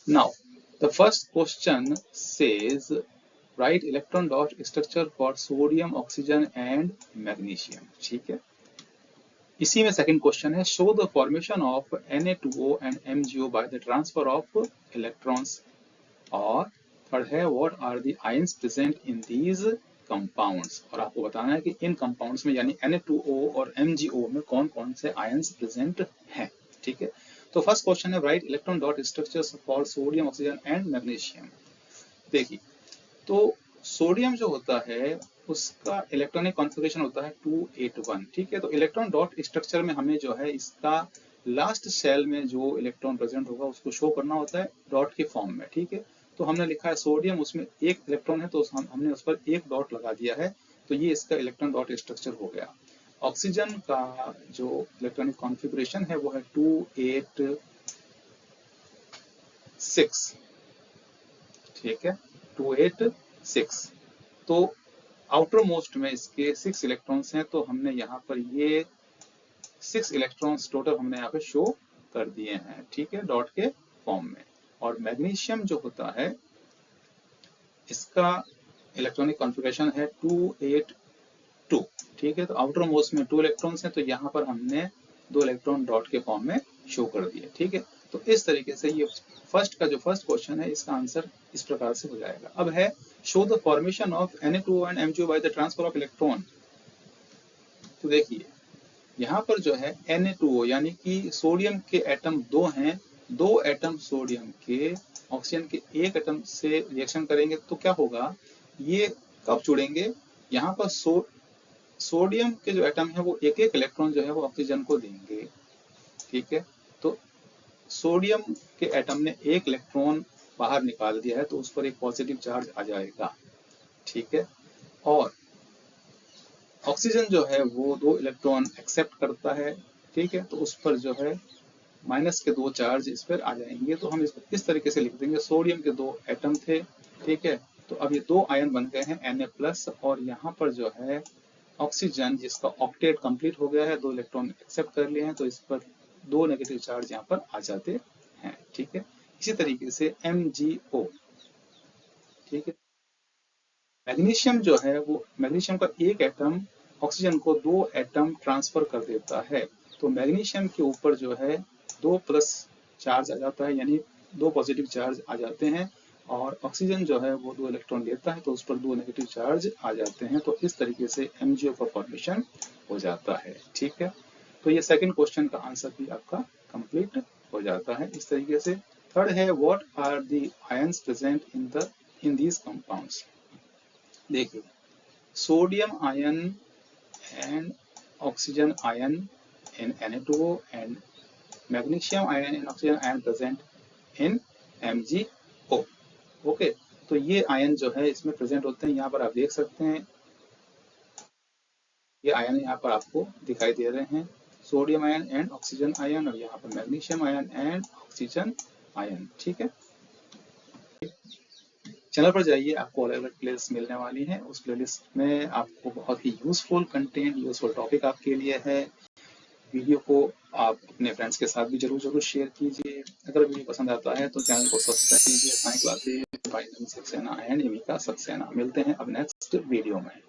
Now the first question says write electron dot structure for sodium, oxygen and magnesium. ठीक है, इसी में second question है show the formation of Na2O and MgO by the transfer of electrons, और third है what are the ions present in these compounds, और आपको बताना है कि इन कंपाउंड्स में यानी Na2O और MgO में कौन कौन से आयंस प्रेजेंट हैं। ठीक है, तो फर्स्ट क्वेश्चन है right electron dot structures for sodium, oxygen and magnesium. देखिए, तो सोडियम जो होता है उसका इलेक्ट्रॉनिक कॉन्फ़िगरेशन होता है 281। ठीक है, तो इलेक्ट्रॉन डॉट स्ट्रक्चर में हमें जो है इसका लास्ट सेल में जो इलेक्ट्रॉन प्रेजेंट होगा उसको शो करना होता है डॉट के फॉर्म में। ठीक है, तो हमने लिखा है सोडियम, उसमें एक इलेक्ट्रॉन है तो हमने उस पर एक डॉट लगा दिया है, तो ये इसका इलेक्ट्रॉन डॉट स्ट्रक्चर हो गया। ऑक्सीजन का जो इलेक्ट्रॉनिक कॉन्फ़िगरेशन है वो है 286। ठीक है, 286। तो आउटर मोस्ट में इसके 6 इलेक्ट्रॉन्स हैं, तो हमने यहाँ पर ये 6 इलेक्ट्रॉन्स टोटल हमने यहाँ पे शो कर दिए हैं। ठीक है, डॉट के फॉर्म में। और मैग्नीशियम जो होता है इसका इलेक्ट्रॉनिक कॉन्फ़िगरेशन है 282। ठीक है, तो आउटर मोस्ट में 2 इलेक्ट्रॉन्स हैं, तो यहाँ पर हमने 2 इलेक्ट्रॉन डॉट के फॉर्म में शो कर दिए। ठीक है, तो इस तरीके से ये फर्स्ट क्वेश्चन है, इसका आंसर इस प्रकार से हो जाएगा। अब है show the formation of Na2O and MgO by the transfer of electron. तो देखिए यहाँ पर जो है Na2O यानी कि सोडियम के एटम 2 हैं, 2 एटम सोडियम के ऑक्सीजन के एक एटम से रिएक्शन करेंगे तो क्या होगा, ये कब जुड़ेंगे, यहाँ पर सोडियम के जो एटम है वो एक एक इलेक्ट्रॉन जो है वो ऑक्सीजन को देंगे। ठीक है, तो सोडियम के एटम ने एक इलेक्ट्रॉन बाहर निकाल दिया है तो उस पर एक पॉजिटिव चार्ज आ जाएगा। ठीक है, और ऑक्सीजन जो है वो 2 इलेक्ट्रॉन एक्सेप्ट करता है। ठीक है, तो उस पर जो है माइनस के 2 चार्ज इस पर आ जाएंगे, तो हम इसको इस तरीके से लिख देंगे सोडियम के 2 एटम थे। ठीक है, तो अब ये 2 आयन बन गए हैं Na+, और यहाँ पर जो है ऑक्सीजन जिसका ऑक्टेट कंप्लीट हो गया है, 2 इलेक्ट्रॉन एक्सेप्ट कर लिए हैं, तो इस पर 2 नेगेटिव चार्ज यहाँ पर आ जाते हैं। ठीक है, इसी तरीके से MgO। ठीक है, मैग्नीशियम जो है वो मैग्नीशियम का एक एटम ऑक्सीजन को 2 एटम ट्रांसफर कर देता है, तो मैग्नीशियम के ऊपर जो है 2 प्लस चार्ज आ जाता है, यानी 2 पॉजिटिव चार्ज आ जाते हैं, और ऑक्सीजन जो है वो 2 इलेक्ट्रॉन लेता है तो उस पर 2 नेगेटिव चार्ज आ जाते हैं, तो इस तरीके से MgO का फॉर्मेशन हो जाता है। ठीक है, तो ये सेकंड क्वेश्चन का आंसर भी आपका कंप्लीट हो जाता है इस तरीके से। थर्ड है what are the ions present in these compounds. देखिए, sodium ion and oxygen ion in Na2O and magnesium ion and oxygen ion present in MgO। Okay, तो ये आयन जो है इसमें प्रेजेंट होते हैं, यहाँ पर आप देख सकते हैं ये आयन यहाँ पर आपको दिखाई दे रहे हैं, sodium ion and oxygen ion, और यहाँ पर magnesium ion and oxygen ion. ठीक है, चैनल पर जाइए, आपको अलग अलग प्लेलिस्ट मिलने वाली हैं, उस प्लेलिस्ट में आपको बहुत ही यूजफुल कंटेंट, यूजफुल टॉपिक आपके लिए है। वीडियो को आप अपने फ्रेंड्स के साथ भी जरूर शेयर कीजिए। अगर वीडियो पसंद आता है तो चैनल को सब्सक्राइब कीजिए। Science classes by Saxena and Amika Saxena. मिलते हैं अब नेक्स्ट वीडियो में।